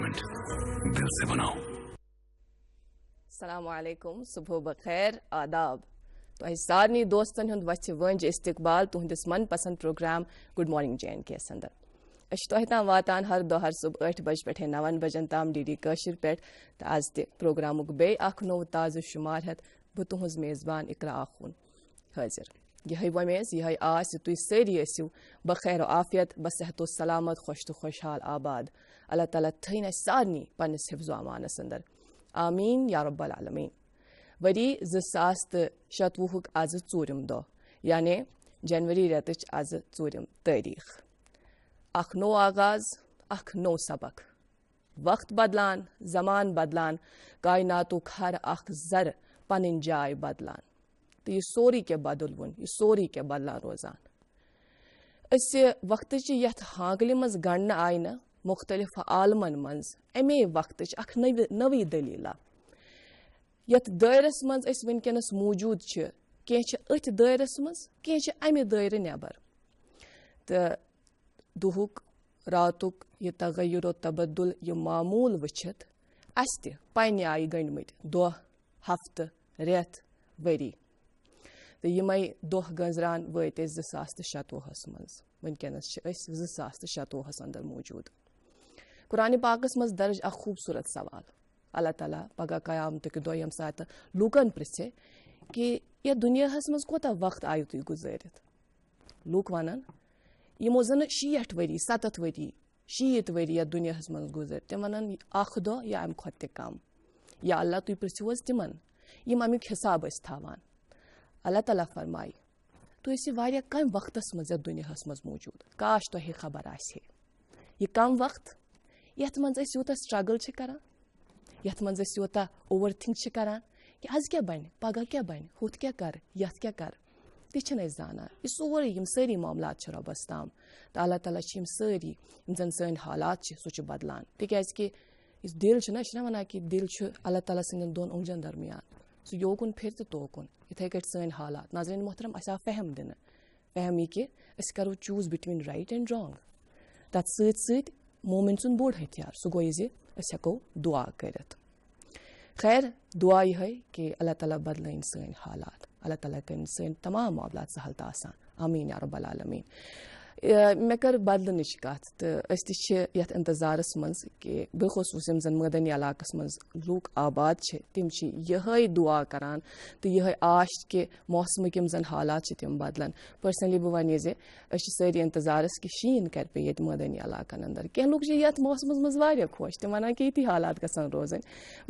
Segment दिल से बनाओ। अस्सलाम वालेकुम, सुबह बखैर, आदाब। तो सारनी दोस्तन हुंद वच वंज इस्तकबाल तुहंदिस मन पसंद प्रोग्राम गुड मॉर्निंग JNK अंदर। तह ताम वातान हर दो हर सुबह 8 बज पे 9 बजन ताम DD कशिर पे तो आज ते प्रोग्रामुक बे अख नो ताज़ शुमार हेत बह तुहंज मेज़बान इकरा आखून हाजिर। यह वमेज यह आस तुम सारी आसो बखैर आफियत बसेहत सलामत खुश तो खुशहाल आबाद। अल्लाह ताला थन सारनी पन्निस हिफ्ज़ो अमानस अंदर, आमीन या रब्बल आलमीन। वरी 2027 आज 4 दह यानी जनवरी रेतच आज 4 तारीख। अख नो आगाज, अख नो सबक। वक्त बदलान, जमान बदलान, कायनातुक हर अख जर पन जाय बदलान। तो यह सोरी के बदल वन, यह सोरी के बदलान रोजान। अस वक्त यथ हांगल मज गणन आय न मुख्तलिफ आलमन मज अमे वक्त अख नवी दलीला यथ दायरस मज अस वनकनस मौजूद कह अथ दायरस मज कह अमे दायरे नेबर। तो दुहुक रातुक यह तगयुर तबदुल यह मामूल वचित अस त पन्ने आय गणमत दह हफ्त रेत वरी। तो यमई दह गंजरान वत 2027 मज वनकनस 2027 अंदर मौजूद। कुरान पाकस मज दर्ज अ खूबसूरत सवाल अल्लाह ताला पगह क़यामत दो यम सात लूकन पृछे कि यह दुनियाहस मज कोता वक्त आयु तुम गुजारित। लूक वनान यमो जन 60 वरी 70 वरी 60 वरी यह दुनियाहस मज गुजर तम वनान अख दह या अम खोत कम। या अल्लाह तुम पृछो तिमन यम अमुक हिसाब थावान। अल्लाह ताला फरमाई तुम वारिया कम वक्तस मज दुनियाहस मज मौजूद, काश तुह खबर आसे यह कम वक्त यथ मज यूत स्ट्रगल करान, यथ मज यूत ओवर थिंक करान कि आज क्या बन पगह क्या बन हुत क्या कर यथ क्या कर तह जाना। यह सोरे यम सारी मामलात रबस ताम। तो अल्लाह ताला सारी जन सन हालात सह बदलान तिक इस दिल ना वना कि दिल अल्लाह ताला सदन दोन उंगजन दरमियान सह योकुन फिर तो तोकुन इथे कट सन हालात। नाज़रीन मोहतरम अस फहम दिन फहम यह कि करो choose between right and wrong. तथ सत मोमिन सुन बोड़ हथियार सह गो हेको दुआ कर। खैर दुआ यह कि अल्लाह ताला बदलन सन हालात, अल्लाह ताला कर सन तमाम मामलात सहल तो आसान, आमीन या रब्बल आलमीन। मे कर बदलन कत तो यथ इंतजारस मज कि बिलखसूस जन मदनी इलाकस मज लूक आबाद तम यह दुआ करान तो यह आश कि मौसम यम जन हालात तम बदलन। पर्सनली बह वन सारी इंतजारस कि शीन कर पे ये मदनी इलाकन अंदर। कह लूक ये मौसम मज वारिया खुश तम वन कि ये हालात गसन रोजन,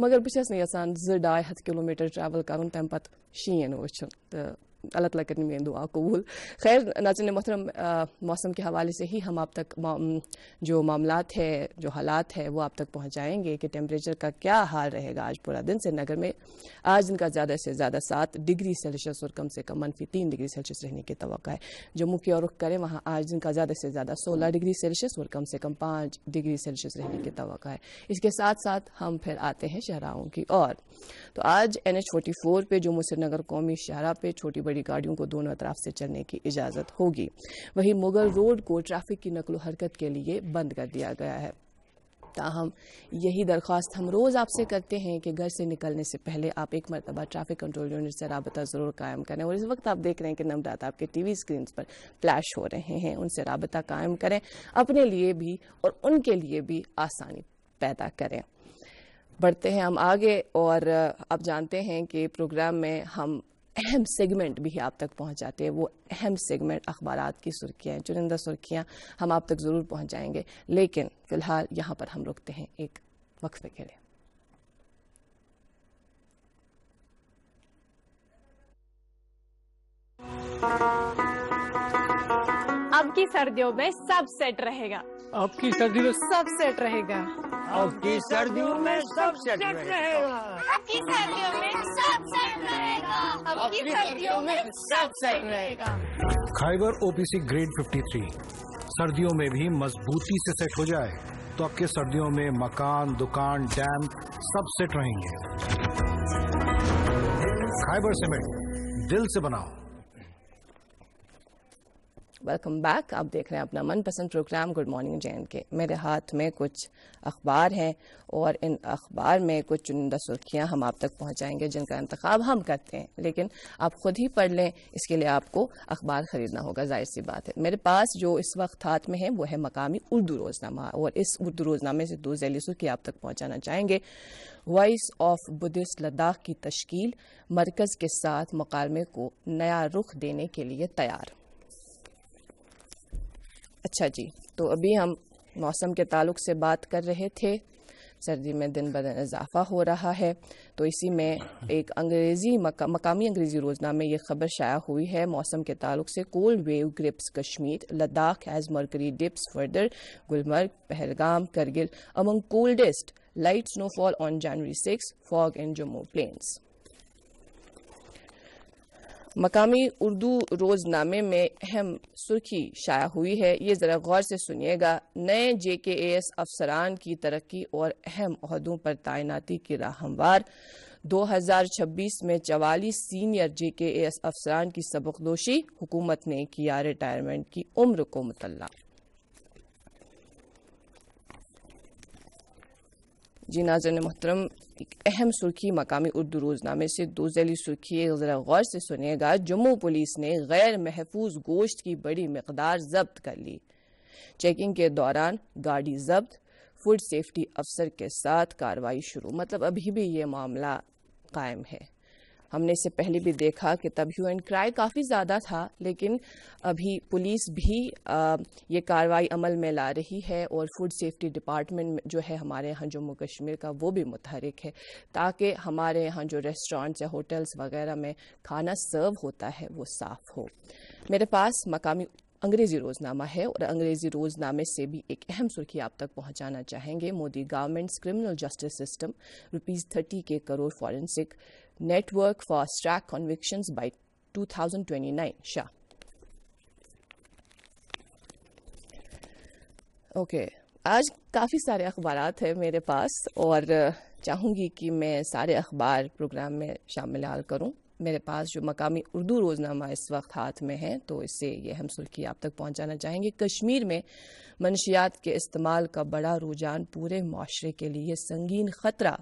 मगर बस यसान 200-250 किलोमीटर ट्रैवल कर तम पे शीन वुन। तो अल्लाह ताला करनी मेरी दुआ कबूल। खैर नाज़रीन मोहतरम मौसम के हवाले से ही हम आप तक जो मामलात है जो हालात है वो आप तक पहुँचाएंगे कि टेम्परेचर का क्या हाल रहेगा आज पूरा दिन। श्रीनगर में आज दिन का ज़्यादा से ज़्यादा 7 डिग्री सेल्सियस और कम से कम -3 डिग्री सेल्सियस रहने की तवक्का है। जम्मू की ओर रुख करें वहाँ आज दिन का ज़्यादा से ज़्यादा 16 डिग्री सेल्सियस और कम से कम 5 डिग्री सेल्सियस रहने की तवक्का है। इसके साथ साथ हम फिर आते हैं शहराओं की ओर। तो आज NH44 पे जम्मू श्रीनगर कौमी शाहरा पे छोटी बड़ी गाड़ियों को दोनों तरफ से चलने की इजाज़त होगी। वहीं मुगल रोड को ट्रैफिक की नकलो हरकत के लिए बंद कर दिया गया है। ताहम यही दरख्वास्त हम रोज़ आपसे करते हैं कि घर से निकलने से पहले आप एक मरतबा ट्रैफिक कंट्रोल यूनिट से राबता ज़रूर कायम करें। और इस वक्त आप देख रहे हैं कि नंबरात आपके TV स्क्रीन पर फ्लैश हो रहे हैं, उनसे राबता कायम करें, अपने लिए भी और उनके लिए भी आसानी पैदा करें। बढ़ते हैं हम आगे और आप जानते हैं कि प्रोग्राम में हम अहम सेगमेंट भी आप तक पहुंचाते हैं। वो अहम सेगमेंट अखबारात की सुर्खियाँ, चुनिंदा सुर्खियाँ हम आप तक ज़रूर पहुंचाएंगे, लेकिन फ़िलहाल यहाँ पर हम रुकते हैं एक वक्फे के लिए। अब की सर्दियों में सब सेट रहेगा, अब की सर्दियों में सब सेट रहेगा, अब की सर्दियों में सब सेट रहेगा, अब की सर्दियों में सब सेट रहेगा, अब की सर्दियों में सब सेट रहेगा। खाइबर OPC ग्रेड 53 सर्दियों में भी मजबूती से सेट हो जाए तो आपके सर्दियों में मकान, दुकान, डैम सब सेट रहेंगे। खाइबर सीमेंट, दिल से बनाओ। Welcome back. आप देख रहे हैं अपना मनपसंद प्रोग्राम गुड मॉर्निंग JNK। मेरे हाथ में कुछ अखबार हैं और इन अखबार में कुछ चुनिंदा सुर्खियां हम आप तक पहुंचाएंगे जिनका इंतखाब हम करते हैं, लेकिन आप खुद ही पढ़ लें, इसके लिए आपको अखबार खरीदना होगा, जाहिर सी बात है। मेरे पास जो इस वक्त हाथ में है वो है मकामी उर्दू रोजनामा, और इस उर्दू रोजनामे से 2 ज़ैली सुर्खी आप तक पहुंचाना चाहेंगे। वॉइस ऑफ बुद्धिस्ट लद्दाख की तश्कील, मरकज के साथ मुकालमे को नया रुख देने के लिए तैयार। अच्छा जी, तो अभी हम मौसम के ताल्लुक से बात कर रहे थे। सर्दी में दिन ब दिन इजाफा हो रहा है, तो इसी में एक मकामी अंग्रेजी रोजनामे में ये खबर शाया हुई है मौसम के ताल्लुक से। Cold wave grips Kashmir, Ladakh as mercury dips further, Gulmarg, Pahalgam, Kargil among coldest, light snowfall on January 6, fog in Jammu plains. मकामी उर्दू रोजनामे में अहम सुर्खी शाया हुई है, ये जरा गौर से सुनिएगा। नए JKAS अफसरान की तरक्की और अहम ओहदों पर तैनाती की राह हमवार। 2026 में 44 सीनियर JKAS अफसरान की सबकदोशी, हुकूमत ने किया रिटायरमेंट की उम्र को मुतल्ला। जी नाज़रीन मोहतरम, एक अहम सुर्खी मकामी उर्दू रोजनामे से 2 ज़ैली सुर्खी जरा गौर से सुनिएगा। जम्मू पुलिस ने गैर महफूज गोश्त की बड़ी मिकदार जब्त कर ली। चेकिंग के दौरान गाड़ी जब्त, फूड सेफ्टी अफसर के साथ कार्रवाई शुरू। मतलब अभी भी ये मामला कायम है। हमने इससे पहले भी देखा कि तब ह्यू एंड क्राई काफ़ी ज़्यादा था, लेकिन अभी पुलिस भी ये कार्रवाई अमल में ला रही है और फूड सेफ्टी डिपार्टमेंट जो है हमारे यहाँ जम्मू कश्मीर का, वो भी मुतहरिक है ताकि हमारे यहाँ जो रेस्टोरेंट्स या होटल्स वगैरह में खाना सर्व होता है वो साफ़ हो। मेरे पास मकामी अंग्रेजी रोजनामा है और अंग्रेजी रोजनामे से भी एक अहम सुर्खी आप तक पहुंचाना चाहेंगे। Modi government's criminal justice system ₹30 crore forensic network fast track convictions by 2029 Shah. Okay, आज काफ़ी सारे अखबारात हैं मेरे पास और चाहूँगी कि मैं सारे अखबार प्रोग्राम में शामिल करूँ। मेरे पास जो मकामी उर्दू रोजनामा इस वक्त हाथ में है, तो इससे ये हम सुर्खी आप तक पहुंचाना चाहेंगे। कश्मीर में मनशियात के इस्तेमाल का बड़ा रुझान पूरे माशरे के लिए संगीन खतरा,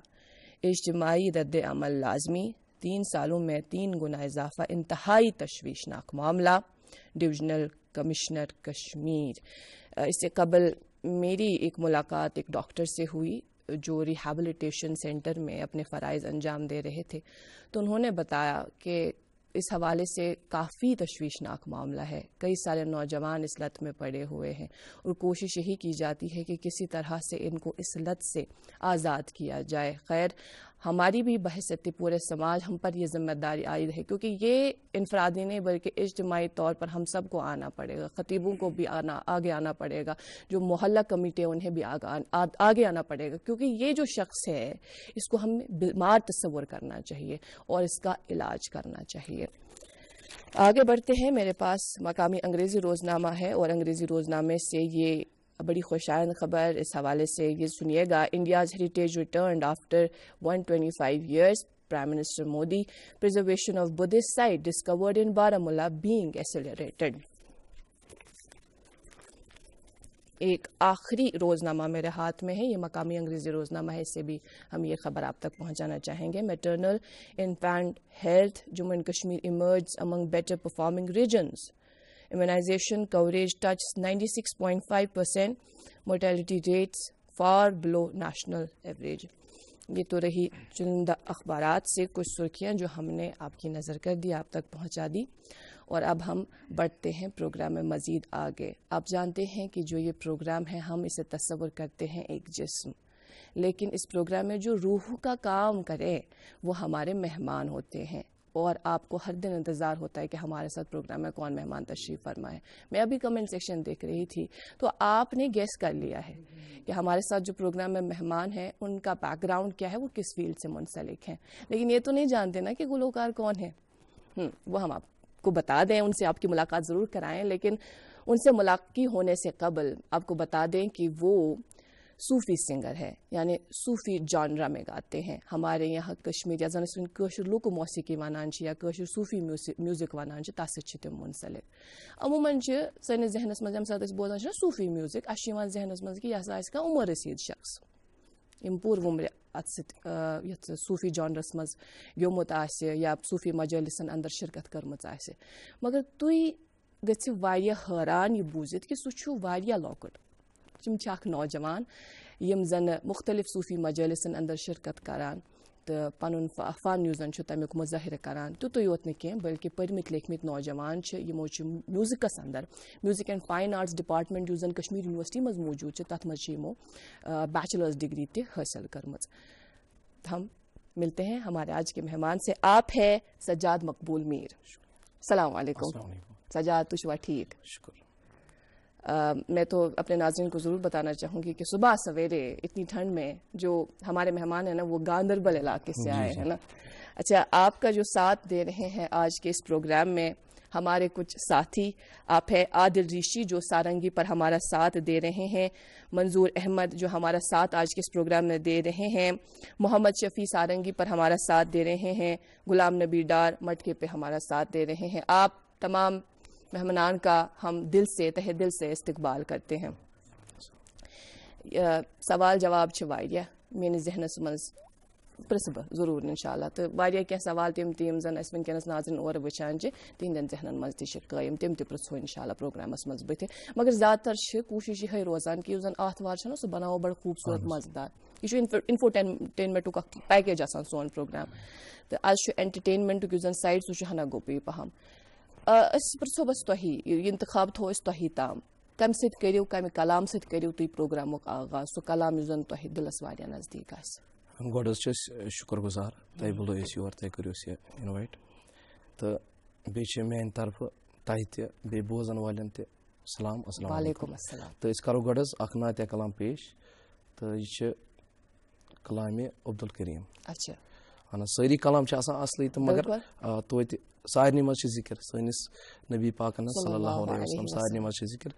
इज्तिमाई रद्द अमल लाजमी, 3 सालों में 3 गुना इजाफा इंतहाई तशवीशनाक मामला। Divisional commissioner Kashmir. इससे कबल मेरी एक मुलाकात एक डॉक्टर से हुई जो रिहैबिलिटेशन सेंटर में अपने फ़राइज़ अंजाम दे रहे थे, तो उन्होंने बताया कि इस हवाले से काफ़ी तशवीशनाक मामला है। कई सारे नौजवान इस लत में पड़े हुए हैं और कोशिश यही की जाती है कि किसी तरह से इनको इस लत से आज़ाद किया जाए। खैर, हमारी भी बहसती पूरे समाज हम पर यह जिम्मेदारी आयद है, क्योंकि ये इनफरादी नहीं बल्कि इज्तिमाई तौर पर हम सबको आना पड़ेगा। खतीबों को भी आगे आना पड़ेगा, जो मोहल्ला कमेटी है उन्हें भी आगे आना पड़ेगा, क्योंकि ये जो शख्स है इसको हमें बीमार तस्वुर करना चाहिए और इसका इलाज करना चाहिए। आगे बढ़ते हैं। मेरे पास मकामी अंग्रेजी रोजनामा है और अंग्रेजी रोजनामे से ये बड़ी खुशायन खबर इस हवाले से ये सुनिएगा। India's heritage returned after 125 years, prime minister Modi. Preservation of Buddhist site discovered in Baramulla being accelerated. एक आखिरी रोजनामा मेरे हाथ में है, ये मकामी अंग्रेजी रोजनामा है, इससे भी हम ये खबर आप तक पहुंचाना चाहेंगे। Maternal infant health, Jammu and Kashmir emerge among better performing regions. Immunization coverage touches 96.5%, mortality rates far below national average। ये तो रही चुनिंदा अखबारात से कुछ सुर्खियां जो हमने आपकी नज़र कर दी, आप तक पहुंचा दी। और अब हम बढ़ते हैं प्रोग्राम में मज़ीद आगे। आप जानते हैं कि जो ये प्रोग्राम है हम इसे तस्वुर करते हैं एक जिस्म, लेकिन इस प्रोग्राम में जो रूह का काम करे वो हमारे मेहमान होते हैं और आपको हर दिन इंतज़ार होता है कि हमारे साथ प्रोग्राम में कौन मेहमान तशरीफ़ फरमा है। मैं अभी कमेंट सेक्शन देख रही थी तो आपने गेस कर लिया है कि हमारे साथ जो प्रोग्राम में मेहमान हैं उनका बैकग्राउंड क्या है, वो किस फील्ड से मुंसलिक हैं, लेकिन ये तो नहीं जानते ना कि गुलकार कौन है। वो हम आपको बता दें, उनसे आपकी मुलाकात ज़रूर कराएं, लेकिन उनसे मुलाकात होने से कबल आपको बता दें कि वो सूफ़ी सिंगर है, यानी सूफ़ी जॉनरा में गाते हैं। हमारे यहाँ कश्मीर या जन कशर लुक मौसीकी वनान या कशर सूफ़ी म्यूजिक वनान तस तम मुंसलिक। अमूमन सैनिस जहनस मज यम साथ बोजान सूफ़ी म्यूजिक अस जहनस मज कि यह आस उमर रसीद शख्स यम पूर्व उम्र अत सूफ़ी जॉनरस मज ग्योमुत या सूफ़ी मजालिसन अंदर शिरकत कर्मच आसे, मगर तुई गछि वारिया हैरान यह बूजित कि सह वारिया लौकट तम नौजवान यम जन मुख्तलिफ सूफ़ी मजालिसन अंदर शिरकत करान तो पनुन फ़न युस जन तमिक मुज़ाहिर करान तुतुय योत न कह बल्कि परमित लेखमित नौजवान यमो म्यूजिकस अंदर music and fine arts department use जन कश्मीर यूनिवर्सिटी मज मौजूद तथ मज यमो बैचलर्स डिग्री ते हासिल करमच। हम मिलते हैं हमारे आज के मेहमान से। आप है सज्जाद मकबूल मीर। अस्सलाम वालेकुम सज्जाद, तुशवा ठीक? शुक्र। मैं तो अपने नाज़रीन को ज़रूर बताना चाहूँगी कि सुबह सवेरे इतनी ठंड में जो हमारे मेहमान हैं ना वो गांदरबल इलाके से आए हैं ना। अच्छा, आपका जो साथ दे रहे हैं आज के इस प्रोग्राम में हमारे कुछ साथी, आप है आदिल ऋषि जो सारंगी पर हमारा साथ दे रहे हैं, मंजूर अहमद जो हमारा साथ आज के इस प्रोग्राम में दे रहे हैं, मोहम्मद शफ़ी सारंगी पर हमारा साथ दे रहे हैं, गुलाम नबी डार मटके पे हमारा साथ दे रहे हैं। आप तमाम मेहमानान का हम दिल से तहे दिल से इस्तकबाल करते हैं। सवाल जवाब वारिया मेरे जहनस मज प्रस बह जरूर इंशाल्लाह तो वारिया क्या सवाल तम तम जन अस वनकस नाज़रीन और वचान तिहंदन जहनन मज तयम तम पृछो इंशाल्लाह प्रोग्रामस मज बुथ, मगर ज़्यादातर कोशिश यह रोजान कि जन आतवार सह बनाओ बड़ खूबसूरत मजेदार। यह इन्फोटेनमेंटुक पैकेज सोन प्रोग्राम तो आज एंटरटेनमेंटुक जन साइड सह हना गोपी पहम पृछो बस तुही इंतखाब थो तुही ताम कम सत करियो कम कलाम सत करियो तुई प्रोग्रामुक आगाज सो कलाम जन तुही दिलस वारिया नजदीक आसे। गोड शुक्र गुजार तय बुलो योर तय करो इनवाइट तो बे मेन तरफ तह ते बोजन वालन ते सलाम अस्सलाम वालेकुम तो इस करो गोड अख नात कलाम पेश तो यह कलाम अब्दुल करीम। अच्छा हाँ सारी कलाम असली तो मगर तो सारे मज जिक्र सैनिस नबी पाकन सल्लल्लाहु अलैहि वसल्लम सारे मज जिक्र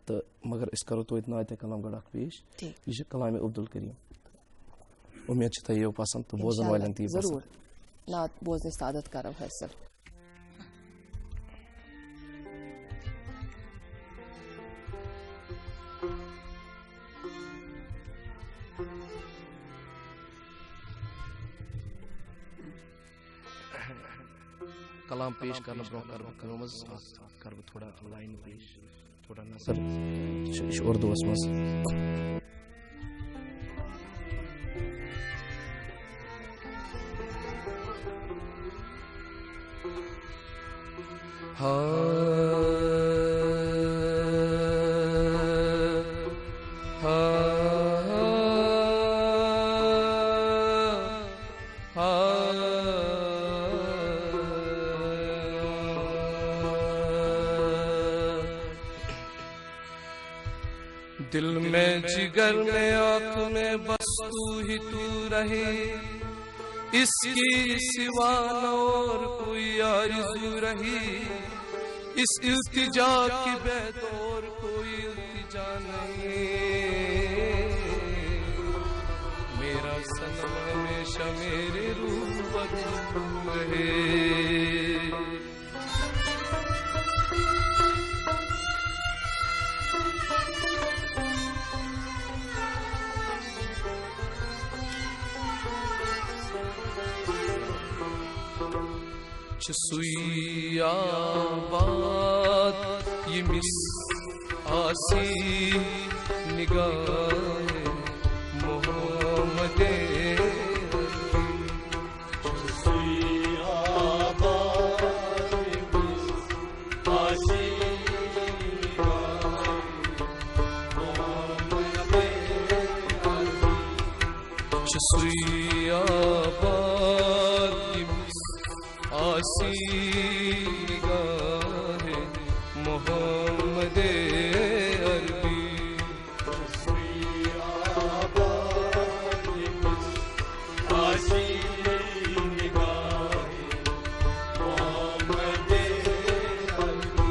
तो मगर इस करो तो नात कलाम गोड पेश यह कलाम अब्दुल करीम। उम्मीद तय पसंद तो बोजन वालन ती जरूर नात बोजने सादत करो हासिल। कलाम पेश करना ब्रो कर थोड़ा लाइन पेश थोड़ा नसर उर्दू मज दिल में जिगर में आँख में बस तू ही तू रहे, इसकी सिवा न और कोई आरज़ू रही, इस इल्तिजा की बेदौर कोई इल्तिजा नहीं। मेरा सनम हमेशा मेरे रूबरू रहे। सुइया बात ये मिस आसी निगाह मोहम्मद सुइया बात ये मिस आसी निगाह मोहम्मद सुइया बात ये मिस आसी निगाह मोहम्मद अरबी आसी निगाह मोहम्मद अरबी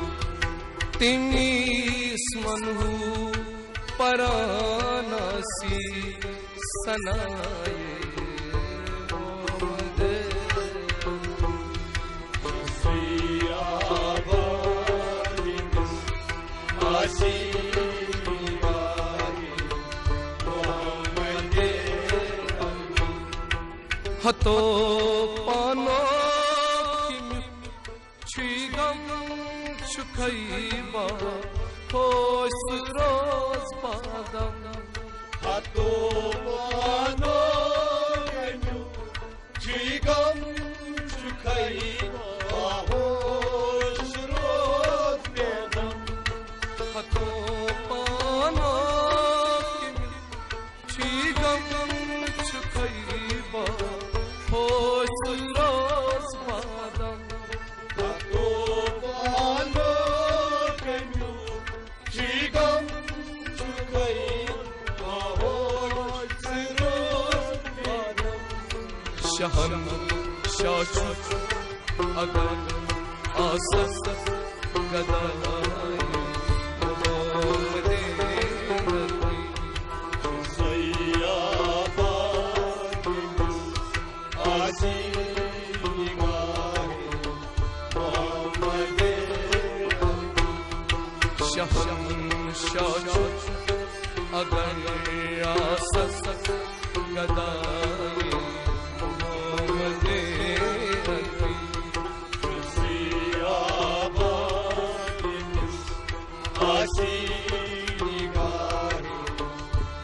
तिमीस मनहू परानासी सनाए हतो पानो छीगम छुखैबा होश रोज पादम हतो पानो छीगम छुखैबा होश रोज पादम हतो पानो छीगम छुखैबा होश रोज पादम हतो पानो कन्यू छीगम छुखैबा होश रोज पादम शहन शाचु अगर आसस गदाई अगर आसस गदाई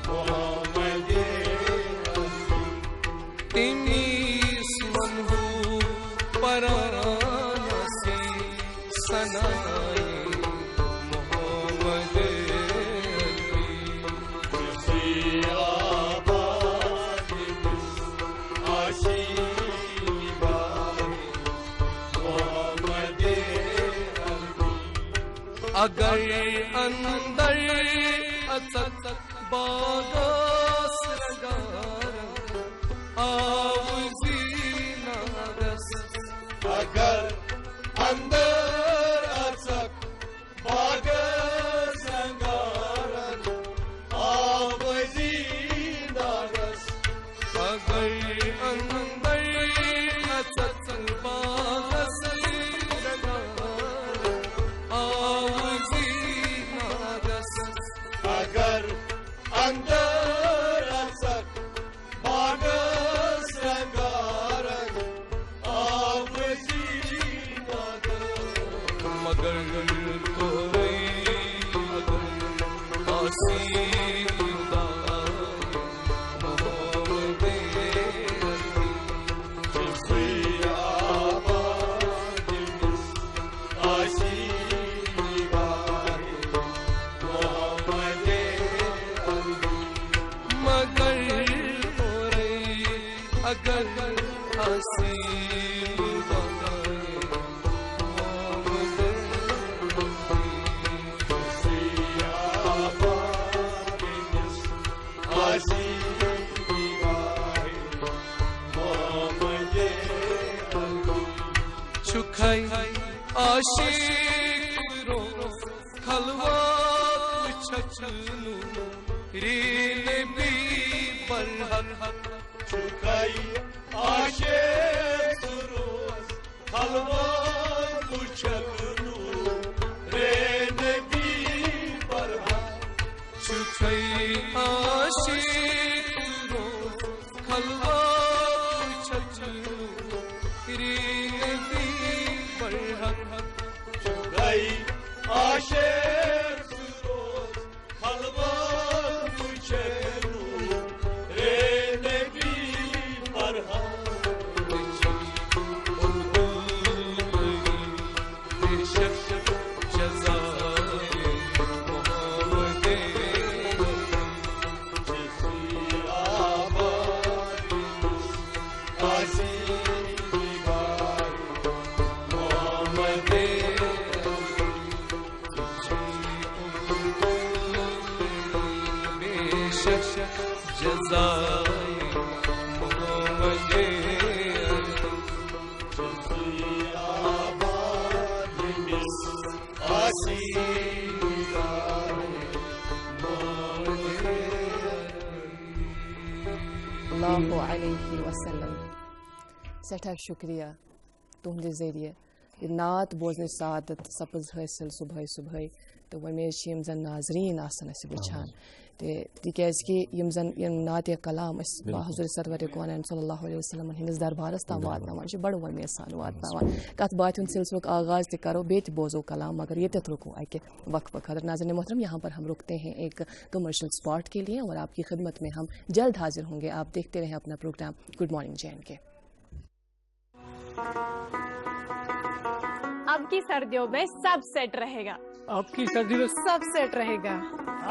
मोहम्मदे तिमी मनहू परानासी सनाए अगर अंदर अचक बागस रगार आवजी नागस अगर अंदर अचक बागस रगार आवजी नागस अगर अंदर अचक बागस अगर अंदर असक बागस रगारग आवजी मगर तोरे अगर आसी अगर हसी छुखाई आशिक रो खलवा छचनु रीन भी बरहक छुखाई आशिक रो खलवा छचनु रीन भी बरहक छुखाई आशिक रो खलवा छचनु रीन भी बरहक छुखाई आशिक रो खलवा छचनु रीन भी बरहक सल्लल्लाहु अलैहि वसल्लम। सठा शुक्रिया तुहंदे जरिए ये नात बोजने सादत सपज हासिल सुबह सुबह तो वमेज यम जन नाजरीन आसन अस वुचान तिकाज कि यम जन यम नात कलाम अस हज़रत सरवर कौनैन सल्लल्लाहु अलैहि वसल्लम हिंदिस दरबारस ताम वातनावान बड़ वमेज सान वातनावान कत बात सिलसिलुक आगाज ते करो बे बोजो कलाम मगर ये रुको अके वक्फ खतर। नाज़रीन मोहतरम यहाँ पर हम रुकते हैं एक कमर्शियल स्पॉट के लिए और आपकी खिदमत में हम जल्द हाजिर होंगे। आप देखते रहें अपना प्रोग्राम गुड मॉर्निंग JNK। अब की सर्दियों में सब सेट रहेगा। आपकी सर्दी में सब सेट रहेगा।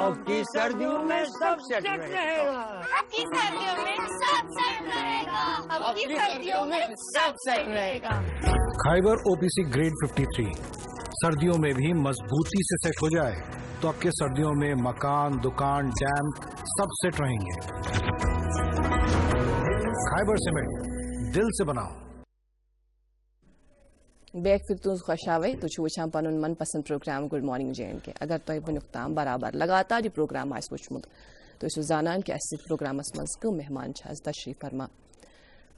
आपकी सर्दियों में सब सेट रहेगा। आपकी सर्दियों में सब सेट रहेगा। आपकी सर्दियों में सब सेट रहेगा। खाइबर OPC ग्रेड 53 सर्दियों में भी मजबूती से सेट हो जाए तो आपके सर्दियों में मकान, दुकान, डैम सब सेट रहेंगे। खाइबर सीमेंट दिल से बनाओ। बैक फिर तुम खुश आवे तो वुचान पन मन पसंद प्रोग्राम गुड मॉर्निंग JNK। अगर तुम वनुक ताम बराबर लगातार यह प्रोग्राम वुचमुत तो जानान कि प्रोग्रामस मज कम मेहमान तशरीफ फरमा।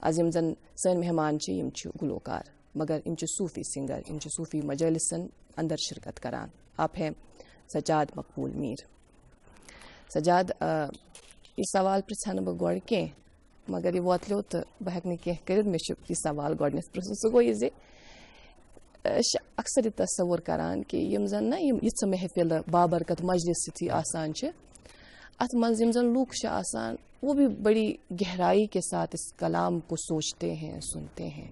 आज यम जन सन मेहमान यम गुलकार मगर यम सूफी सिंगर यम सूफी मजलिसन अंदर शिरकत करान। आप हैं सजाद मकबूल मीर। सजाद यह सवाल पृछा बह गो कह मगर यह वोतलो तो बह हेक कह कर मे यह सवाल गडनथ पृछन सह गो यह अक्सर तस्वुर करान कि यम जन ना यह महफिल बाबरकत मजलिस सती आसान अत मज यम जन लूक आसान वो भी बड़ी गहराई के साथ इस कलाम को सोचते हैं, सुनते हैं।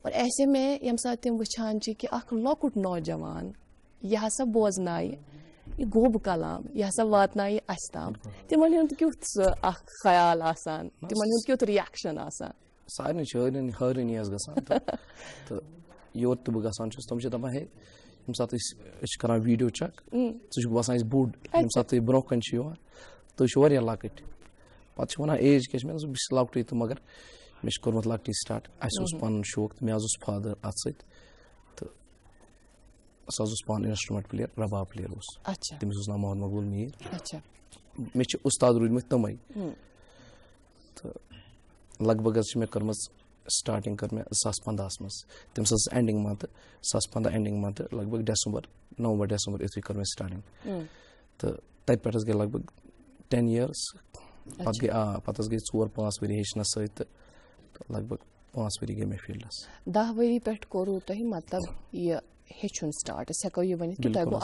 और ऐसे में यम साथ तम वुचान कि अख लकुट नौजवान यह हसा बोजनाय यह गोब कलाम यह हसा वातनाय अस ताम तिमन हुंद क्युथ ख्याल आसान तिमन हुंद क्युथ रिएक्शन आसान सारे हरन गसान तो योर तो गसान तम दपान हे यम सात करान वीडियो चेक ज़ बसान बोड़ यम सात ब्रो कन तुम लकट पे वन एज क्या मे बस लकट तो मगर मे कोर्मुत लकट स्टार्ट अस पन शौक मे फादर अत सत पान इंस्ट्रूमेंट प्लेयर रबाब प्लेयर तमिस नाम मोहम्मद मकबूल मीर मे उस्ताद रूदमत तमै तो लगभग मे कर्म स्टार्टिंग कर 2015 मज तम एंडिंग मंथ 2015 एंडिंग मंथ लगभग नवंबर दिसंबर युथ कर मे स्टार्टिंग तो तत पे गई लगभग 10 years पत गई 4-5 वरी हेचनस सत लगभग 5 वरी गई मे फील्डस 10 वरी पे कोरू तह मतलब यह हेचुन स्टार्ट हेको यह वन कि तह गो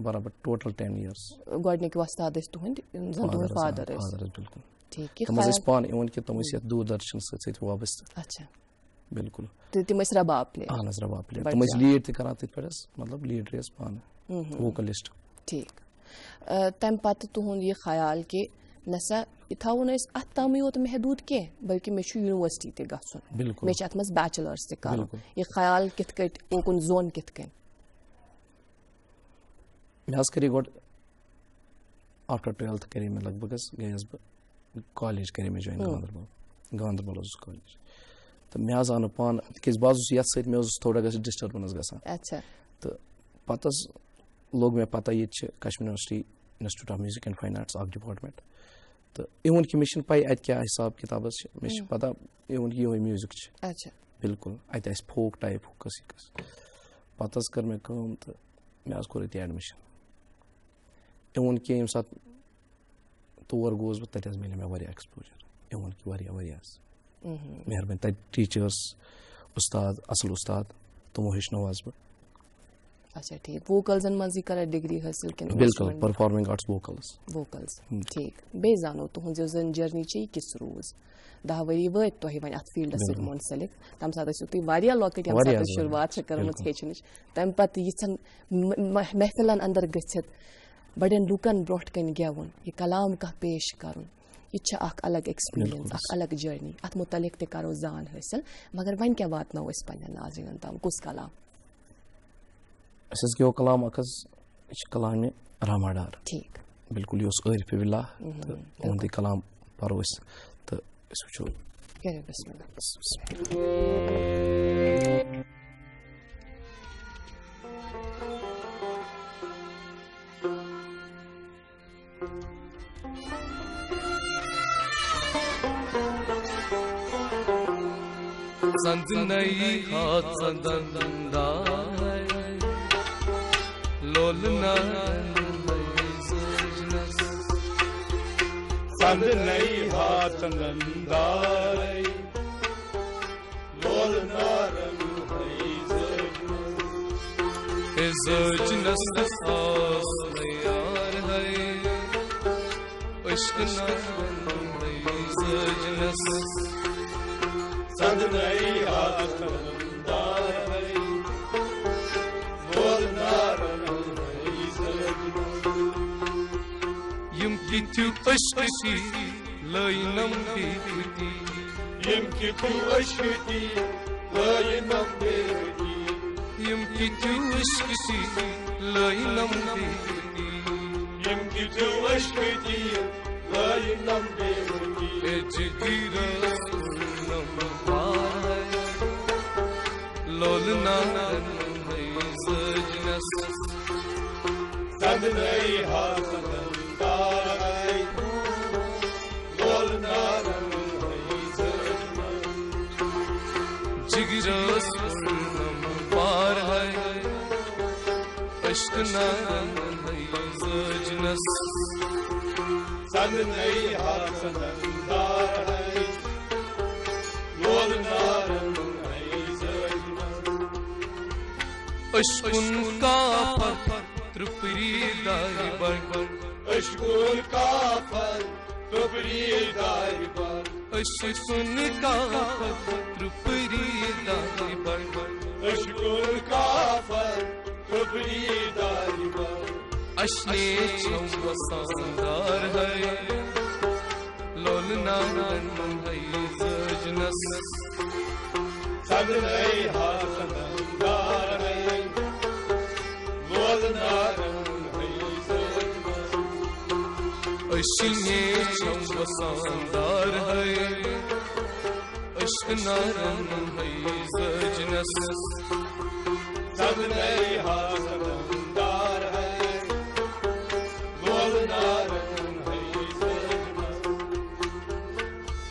बराबर टोटल 10 years गडनिक वस्ताद तुहंद फादर बिल्कुल ठीक तम पान इवन कि तम दूरदर्शन सत वाबस्त अच्छा बिल्कुल तम रबाब प्लेयर अहन रबाब प्लेयर तम लीड त करान तथ पे मतलब लीड रेस पान वोकलिस्ट ठीक तम पत तुहद यह ख्याल कि नसा यह थवन अत तम योत महदूद कह बल्कि मे यूनिवर्सिटी ते गछुन बिल्कुल मे अत मज बैचलर्स ते करन यह ख्याल कित कट ओकुन जोन कित कन मे करी गोड आफ्टर 12th करी मे लगभग गयस बह कॉलेज करे मे ज्वाइन गांधरबल कॉलेज तो मे आव पान तक बह ये सत मे थोड़ा डिस्टर्बेंस गसान अच्छा तो पत लोग मे पता ये Kashmir university institute of music and fine arts department तो इवन कि मे पाई अत क्या हिसाब किताब मे पता इवन कि ये म्यूजिक अच्छा बिल्कुल अत फोक टाइप हुकस पत कर मे कम तो मे कोर ये एडमिशन इवन कि ये सात तौर गोस बह तत मिले मे वारिया एक्सपोजर इवन कि वारिया मेहरबानी तत टीचर्स उस्ताद असल उस्ताद तमो हेचनवास बह अच्छा ठीक वोकल्सन मज कर डिग्री हासिल बिल्कुल परफॉर्मिंग आर्ट्स वोकल्स ठीक बे जानो तुहद जन जर्नी किस रोज 10 वरी वत तुह वन अत फील्डस सत मुंसलिक तम सात तुम लकट यम सात शुरुआत कर्म हेचन तम पत यन महफिलन अंदर गच्छित बड़न लूकन ब्रोट कन गेवन यह कलाम कह पेश कर यह अलग एक्सपीरियंस अलग जर्नी अत मुतलिक ते करो जान हासिल मगर वन क्या वातनो पन्न नाज़रीन तम कुस कलाम गो कलाम अखज कलाम रामाडार ठीक बिल्कुल यह आरिफ बिल्लाह तो उहद कलाम परो तो वो संद नहीं हाथ संदंदाय लोलना संद नहीं हाथ संदंदाय लोलना जजनस आस यार है इश्क जजनस संद नहीं हाथ संदंदाय लोलना यम कितु इश्क की लाइनम बेटी यम कितु इश्क की लाइनम बेटी यम कितु इश्क की लाइनम बेटी यम कितु इश्क की लाइनम बेटी एजगिरा नम पार लोलना जजनस संद नहीं हाथ संदंदाय लोलना जिगिरा पार है इश्क जजनस संद नहीं हाथ संदंदाय लोलना इश्कुन का पत्र प्रियदाई बड़ इश्कुन का फल तो प्रियदाई बड़ इश्कुन का पत्र प्रियदाई बड़ इश्कुन का फल तो प्रियदाई बड़ अश्ने छम वसांदार है लोलना है जजनस संद नहीं हाथ संदंदाय लोलना अश्ने छम वसांदार है इश्क नारन है जजनस संद नहीं हाथ संदंदाय लोलना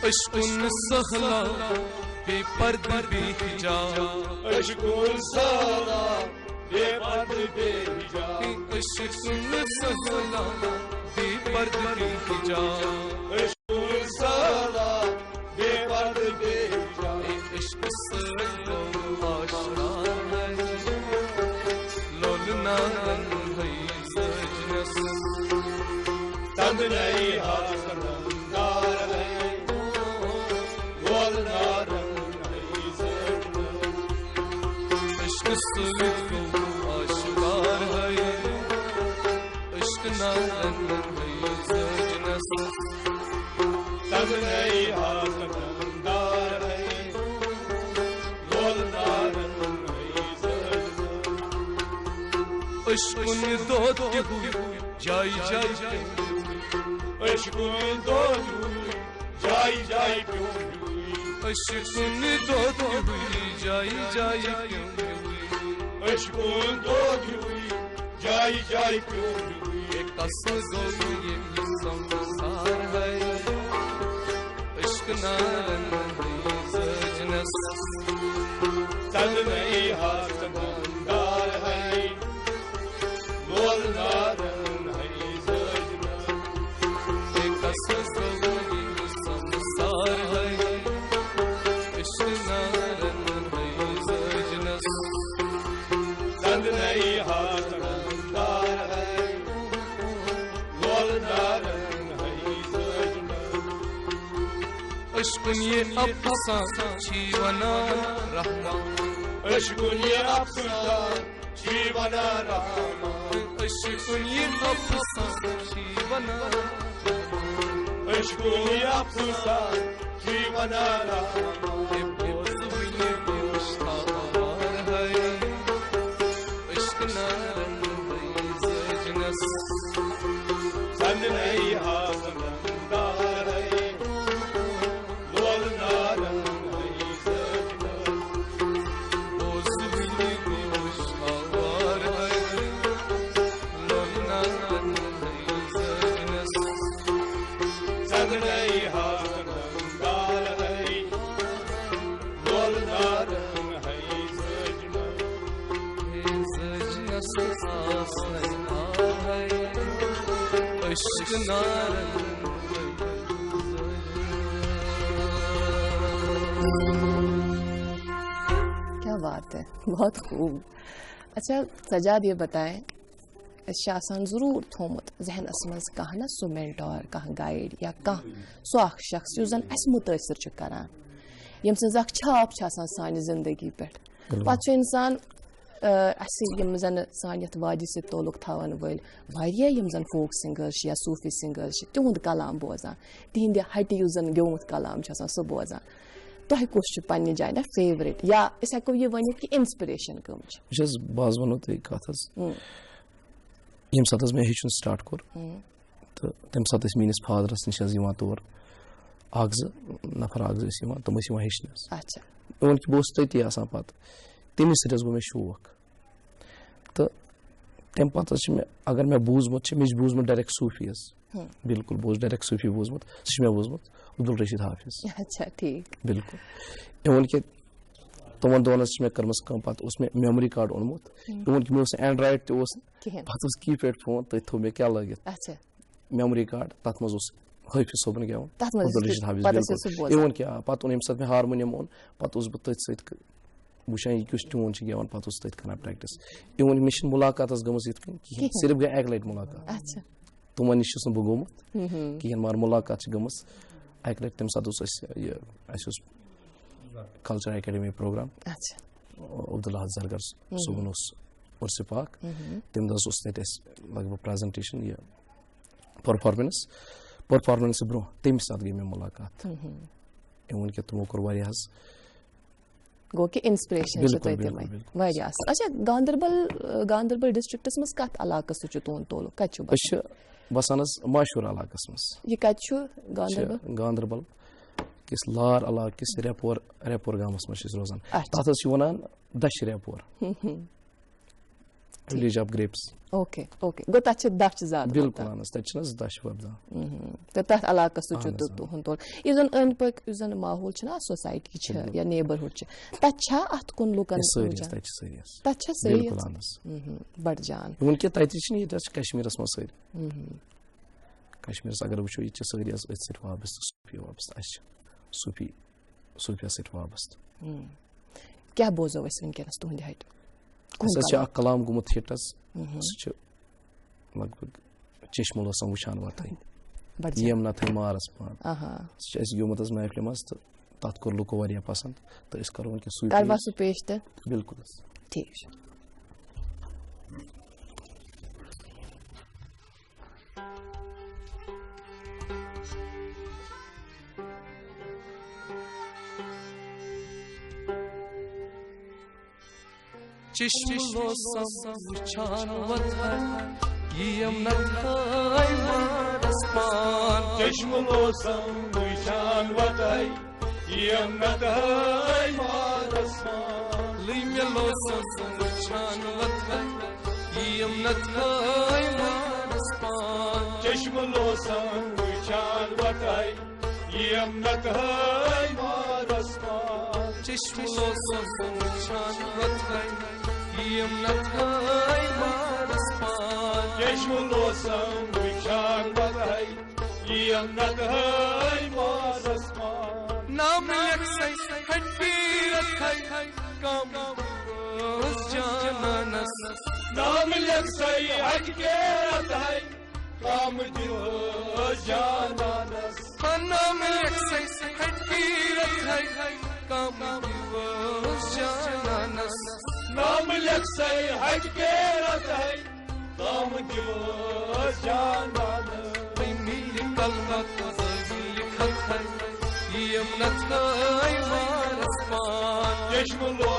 इश्कुन सहला बेपर्द बेहिजाब इश्कुन सहला बेपर्द बेहिजाब इश्कुन सहला बेपर्द बेहिजाब इश्कुन सहला बेपर्द बेहिजाब इश्क सलो आशना है लोलना है जजनस संद नहीं हाथ संदंदाय लोलना इश्क सलो आशकार है इश्क नारन है जजनस संद नहीं हाथ संदंदाय लोलना इश्कुन दोती हुई जाई जाई इश्कुन दोती जाई जाई क्यों इश्कुन दोती हुई जाई जाई क्यों इश्कुन दोती जाई जाई क्यों एक असगो ये संसार है इश्क नारन है जजनस संद नहीं हाथ संदंदाय है लोलना एक असगो ये संसार है इश्क नारन है जजनस संद नहीं हाथ संदंदाय है लोलना इश्कुन ये अफसा जीवना रहमा इश्कुन ये अफसा जीवना रहमा इश्कुन ये अफसा जीवना इश्कुन ये अफसा जीवना रहमा बोझ हुई बेशुमार है इश्क नारन है जजनस संद नहीं हाथ संदंदाय है लोलना बोझ हुई बेशुमार है लोलना है जजनस संद नहीं हाथ संदंदाय है सांस है इश्क नारंग क्या बात है, बहुत खूब। अच्छा सजाद ये बताएं, शासन जरूर थोमुत जहनस मज कह ना सो मेंटोर कह गाइड या कह सो अख शख्स युस जन अस मुतासिर करान यम सज अख छाप सान जिंदगी पे पत इंसान यम जन सान वादी से तोलुक थावन वल यम जन फोक सिंगर्स या सूफी सिंगर्स तिहुंद कलाम बोजान तिहिंद हटी युस जन गेमुत कलाम सह बोजान तुह कुछ पन्ने जाय ना फेवरेट या अस हेको ये वन कि इंस्पिरेशन कम बाज वनो तुम कत यम सात मे हेचुन स्टार्ट कोर तो तम सात मीनिस फादरस निश तौर नफर तम हेचनस इवन कि बहुत तती पे तमिस सत गो मे शौक तो तम पे अगर मे बूजमुत मे बूजमुत डायरेक्ट सूफी बिल्कुल बोज डायरेक्ट सूफी बूजमुत सह बूजमुत अब्दुल रशीद हाफिज। अच्छा ठीक बिल्कुल इवन कि तमन दोन मे कर्म पे मे मेमोरी कार्ड ओनमुत इवन कि मे एंड्रॉइड पे कीपैड फोन तथ थो मे क्या लगित मेमोरी कार्ड तथ मज हाफिज सोबन गेवन अब्दुल रशीद हाफिज बिल्कुल इवन कि पे ओन ये मे हारमोनियम ओन पे बह तथ सत वुचान यह कुछ ट्यून गेवन पे तथ कर प्रैक्टिस इवन मे मुलाकात गमज ये सिर्फ गई एक लट मुलाकात तुमन निश बह गोमुत कहें मगर मुलाकात गमज एक लट तम सात कल्चर एकेडमी प्रोग्राम अब्दुल अहद जरगर सोबन उर्स पाक तम दह लगभग प्रेजेंटेशन ये परफॉर्मेंस ब्रो तम सात गई मे मुलाकात इवन कि तमो कोर वारिया गो कि इंस्पिरेशन अच्छा गांदरबल डिस्ट्रिक्टस मज कत इलाकस तुंद तोल कत बसान माशूर इलाकस मज यह कत गांदरबल किस लार इलाक किस रेपोर गामस मज रोजान तथ वन दश Repora village of grapes okay okay गो तथ दश ज्यादा बिल्कुल तथ दश वपदान तो तथ इलाकस तुंद तोल यह जन अंद पक जन माहौल सोसाइटी या नेबरहुड तथ अत कुन लुकन तथ सही बड़ जान वन कि तथ कश्मीरस मज सर कश्मीरस अगर वो ये सारी अथ वाबस्त सूफी वाबस्त सूफिया सत वाबस्त क्या बोजो वनकस तुंद हट कलाम गुमुत हिट सह लगभग चश्मुल वुचान वतन यम नथ मारस पान सह गुमुत महफिल मज तो तथ कोर लुको वारिया पसंद तो अस करो सूफी पेश तो बिल्कुल ठीक चश्मुलो वुचान वतन यम नथाय मारस पान चश्मुलो वुचान वतन यम नथाय मारस पान लिमेलो वुचान वतन यम नथाय मारस पान चश्मुलो वुचान वतन यम नथाय मारस पान चश्मुलो वुचान वतन यम नथाय मारस पान चश्मुलो वुचान वतन यम नथाय मारस पान नाम यक्सै हटकीरत कम जाननस नाम यक्सै हटकीरत काम जाननस नाम यक्सै हटकीरत कम जाननस नाम यक्सै हटकीरत काम जाननस मिल कलमत लिखत है यम नथाय मारस पान चश्मुलो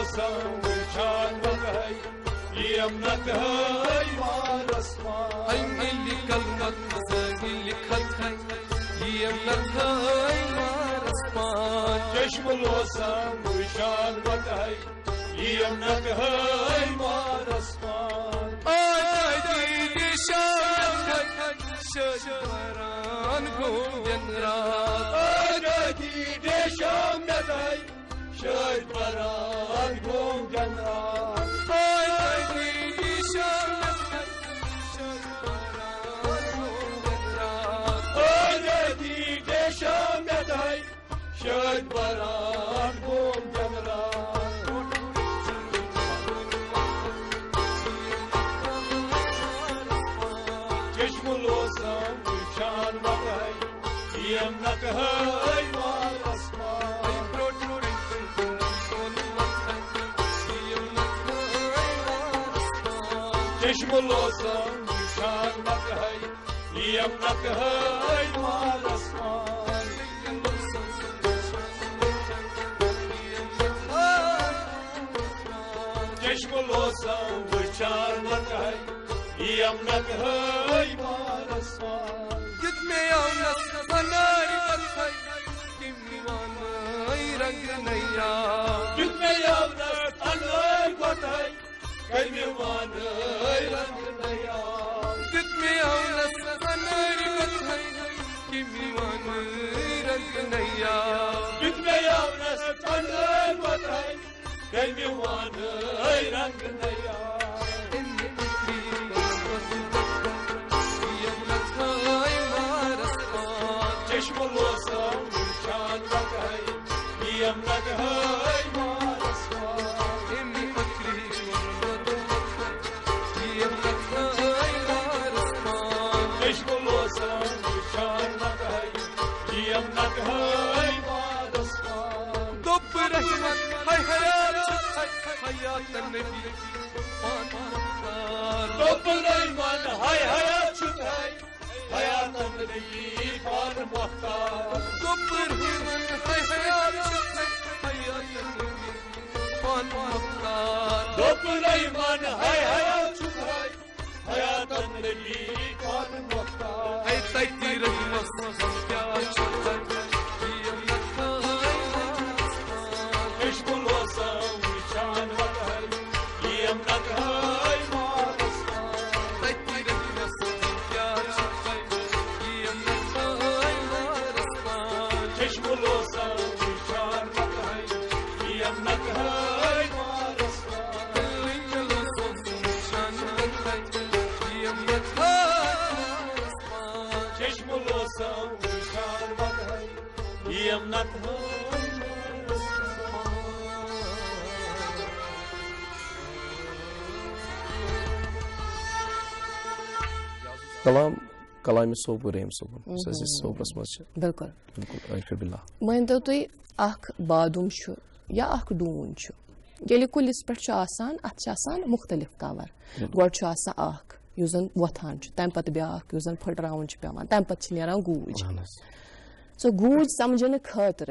वुचान वतन यम नथाय मारस पान मिल कलमत लिखत है यम नथाय मारस पान चश्मुलो वुचान वतन यम नथाय मारस पान शजरान गोंदन रात देशम नथाय शजरान गोंदन रात Şöyle baran bol jamran Çeşmul olsam uçan bakay Yemnak hay var asman Çeşmul olsam uçan bakay Yemnak hay var asman Çeşmul olsam uçan bakay Yemnak hay var asman Gitme yalnız sanar katay Kimlivanay rang naya Gitme yalnız anay batay Kalbivanay rangdaya Gitme yalnız sanar katay Kimlivanay rang naya Gitme yalnız anay batay Kalbivanay rangdaya Çeşmul olsam uçan bakay Yemnak hay var asman Çeşmul olsam uçan bakay Yemnak hay var asman Dob rahmat hay hayat hayatan nebi Toplayman hay hayat çutay Hayatın nebi par muhtar Dob rahmat hay hayat hayatan nebi Toplayman hay hayat çutay Hayatın nebi par muhtar ay tayti rahmat kya chutay Meşgul olsam uçan bakay Yemnak hay var asman tayti rahmat kya chutay Meşgul olsam uçan bakay Yemnak hay var asman Meşgul olsam uçan bakay Yemnak hay var asman कलाम कलामी सोब RAM Soban सजी Sobers मज बिल्कुल बिल्कुल अल्फी बिल्ला मानतो तुई अख बादुम छु या अख डून छु येले कुलिस पेट छु आसान अथ छु आसान मुख्तलिफ कवर गोड छु आसान अख युजन वथान छु तम पत ब्याक युजन फटराउन छु पेवान तम पत छु नेरान गूज सो गूज समझन खतर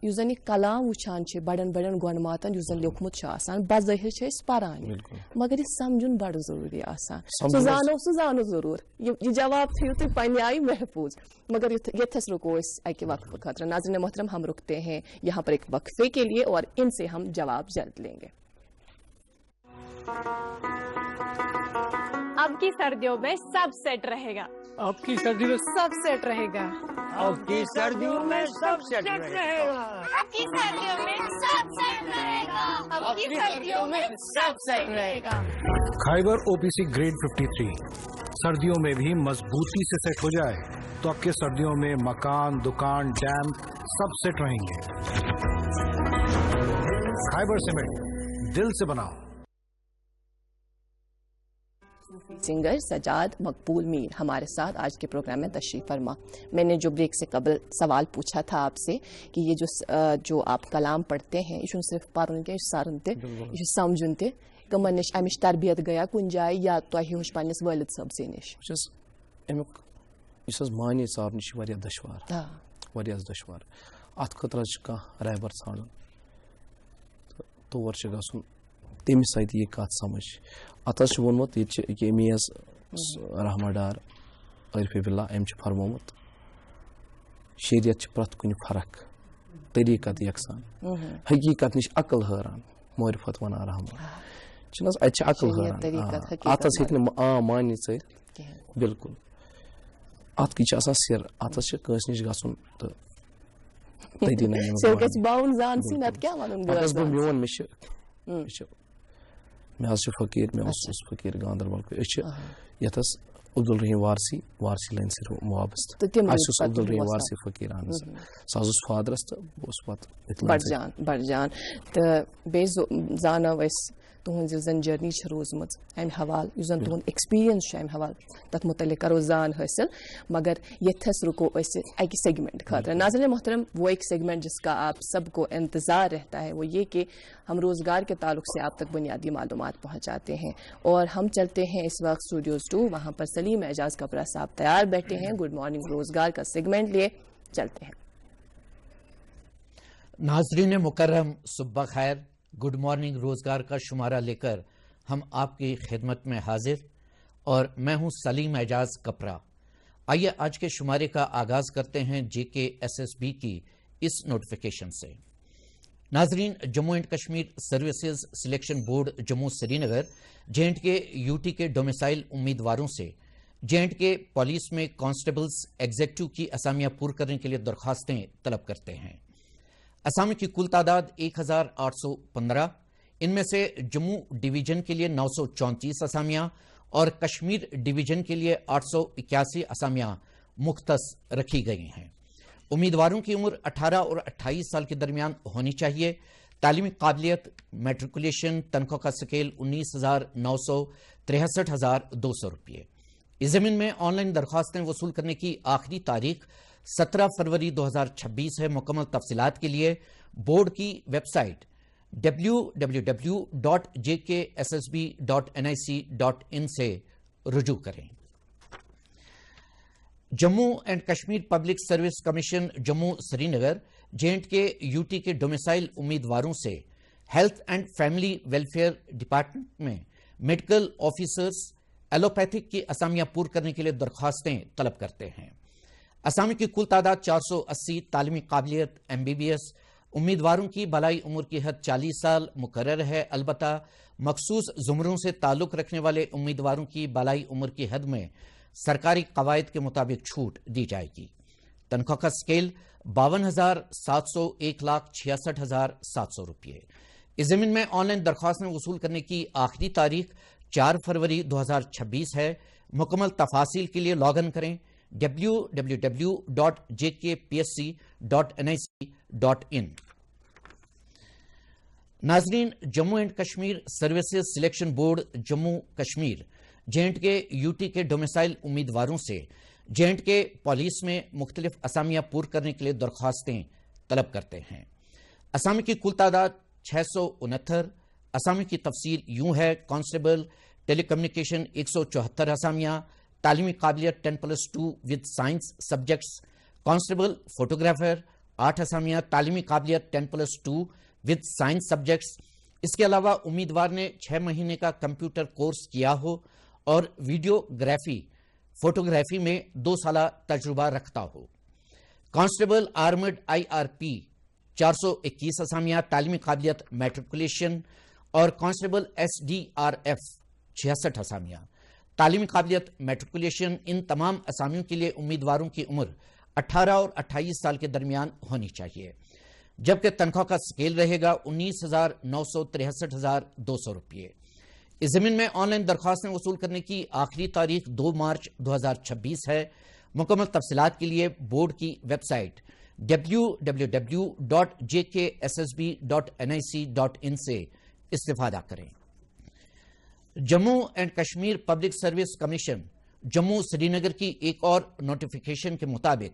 युजन कलाम वुचान छु बड़न बड़न गोनमातन युजन लिखमुत छु आसान बज़ाहिर छु इस परान मगर ये समझन बड़ जरूरी आसान सुजानो जरूर ये जवाब थी तो पन्ने आई महफूज मगर ये थस रुको इस आई के वक्त खतरा नाज़रीन मोहतरम हम रुकते हैं यहाँ पर एक वक्फे के लिए और इनसे हम जवाब जल्द लेंगे अब की सर्दियों में सब सेट रहेगा आपकी सर्दी में सब सेट रहेगा आपकी सर्दियों में सब सेट रहेगा आपकी सर्दियों में सब सेट रहेगा आपकी सर्दियों में सब सेट रहेगा खाइबर ओपीसी ग्रेड 53 सर्दियों में भी मजबूती से सेट हो जाए तो आपके सर्दियों में मकान, दुकान, डैम सब सेट रहेंगे। खाइबर सीमेंट दिल से बनाओ। सिंगर सजाद मकबूल मीर हमारे साथ आज के प्रोग्राम में तशरीफ फरमा। मैंने जो ब्रेक से कबल सवाल पूछा था आपसे कि ये जो आप कलाम पढ़ते हैं ये सिर्फ पारुन के सारुन ते ये समझुन ते कमन निश अमिश तरबियत गया कुन जाय या तो हिश पन्निस वालिद सब से निश अमुक इस मानी सार निश वारिया दशवार अत खतर रहबर ाड़न तौर गसन तमिस सत ये कत समझ अत वोनमुत ये मेज रहमाडार अरफे बिल्ला अम फरमोमुत शरीयत प्रत कुन फर्क तरीकत यकसान हकीकत निश अकल हरान मारिफत वना रहमान अकल हरान अत मानी चर बिल्कुल अत सिर अत कंस निश गसन तो तती मोन मे फकीर मे फकीर गांदरबल यथस अब्दुल रहीम वारसी लाइन से वाबस्त तो तिम अस पत अब्दुल रहीम बूस वारसी फकीर अहन सह फादरस तो बस पत बड़जान तो बे जानो अस तुहद जन जर्नी रोजम अम हवाल जन तुहद एक्सपीरियंस अम हवाल तथ मुतलिक करो जान हासिल मगर यथस रुको अक सेगमेंट खातर नाज़रीन मोहतरम वो एक सेगमेंट जिसका आप सबको इंतज़ार रहता है वो ये कि हम रोज़गार के ताल्लुक से आप तक बुनियादी मालूमात पहुँचाते हैं और हम चलते हैं इस वक्त स्टूडियोज़ 2 वहाँ पर सलीम एजाज कपरा साहब तैयार बैठे हैं गुड मॉर्निंग रोज़गार का सेगमेंट लिए चलते हैं। नाजरीन मुकर्रम सुबह खैर, गुड मॉर्निंग रोजगार का शुमारा लेकर हम आपकी खिदमत में हाजिर और मैं हूं सलीम एजाज कपरा। आइए आज के शुमारे का आगाज करते हैं JKSSB की इस नोटिफिकेशन से। नाजरीन, Jammu and Kashmir services selection board Jammu Srinagar J&K UT के डोमिसाइल उम्मीदवारों से J&K पुलिस में कांस्टेबल्स एग्जीक्यूटिव की असामियां पूर्ण करने के लिए दरखास्तें तलब करते हैं। असामी की कुल तादाद 1815, इनमें से जम्मू डिवीजन के लिए 934 असामियां और कश्मीर डिवीजन के लिए 881 असामियां मुख्तस रखी गई हैं। उम्मीदवारों की उम्र 18 और 28 साल के दरमियान होनी चाहिए। तालीमी काबिलियत, मैट्रिकुलेशन, तनख्वाह का स्केल 19,963,200 रुपये। इस जमीन में ऑनलाइन दरखास्तें वसूल करने की आखिरी तारीख 17 फरवरी 2026 है। मुकम्मल तफसीलात के लिए बोर्ड की वेबसाइट www.jkssb.nic.in से रुजू करें। Jammu and Kashmir public service commission Jammu Srinagar J&K UT के डोमिसाइल उम्मीदवारों से health and family welfare department में मेडिकल ऑफिसर्स एलोपैथिक की असामियां पूर्ण करने के लिए दरखास्तें तलब करते हैं। असामी की कुल तादाद 480, तालीमी काबिलियत MBBS, उम्मीदवारों की बलाई उम्र की हद 40 साल मुकर्रर है। अलबत्ता मखसूस जुमरों से ताल्लुक रखने वाले उम्मीदवारों की बलाई उम्र की हद में सरकारी कवायद के मुताबिक छूट दी जाएगी। तनख्वाह का स्केल 52,700 1,66,700 रुपये। इस जमीन में ऑनलाइन दरखास्तें वसूल करने की आखिरी तारीख 4 फरवरी 2026 है। मुकम्मल तफासिल के लिए लॉग इन करें www.jkpsc.nic.in। नाजरीन, Jammu and Kashmir services selection board Jammu Kashmir J&K UT के डोमिसाइल उम्मीदवारों से J&K पुलिस में मुख्तलिफ असामियां पूर्ण करने के लिए दरखास्तें तलब करते हैं। असामी की कुल तादाद 669। असामी की तफसील यूं है: कांस्टेबल टेलीकम्युनिकेशन 174 असामियां, तालीमी काबिलियत 10+2 with science subjects. Constable photographer 8 असामियां, तालीमी काबिलियत 10+2 विद साइंस सब्जेक्ट्स। इसके अलावा उम्मीदवार ने 6 महीने का कंप्यूटर कोर्स किया हो और वीडियोग्राफी फोटोग्राफी में 2 साल तजुर्बा रखता हो। कांस्टेबल आर्मर्ड IRP 421 असामियां, तालीमी काबिलियत मैट्रिकुलेशन। और कांस्टेबल SDRF 66 असामियां, तालीमी काबिलियत मैट्रिकुलेशन। इन तमाम असामियों के लिए उम्मीदवारों की उम्र 18 और 28 साल के दरमियान होनी चाहिए, जबकि तनख्वाह का स्केल रहेगा 19,963,200 रुपये। इस जमीन में ऑनलाइन दरखास्तें वसूल करने की आखिरी तारीख 2 मार्च 2026 है। मुकम्मल तफसीलात के लिए बोर्ड की वेबसाइट www.jkssb.nic.in से इस्तेफादा करें। Jammu and Kashmir public service commission Jammu Srinagar की एक और नोटिफिकेशन के मुताबिक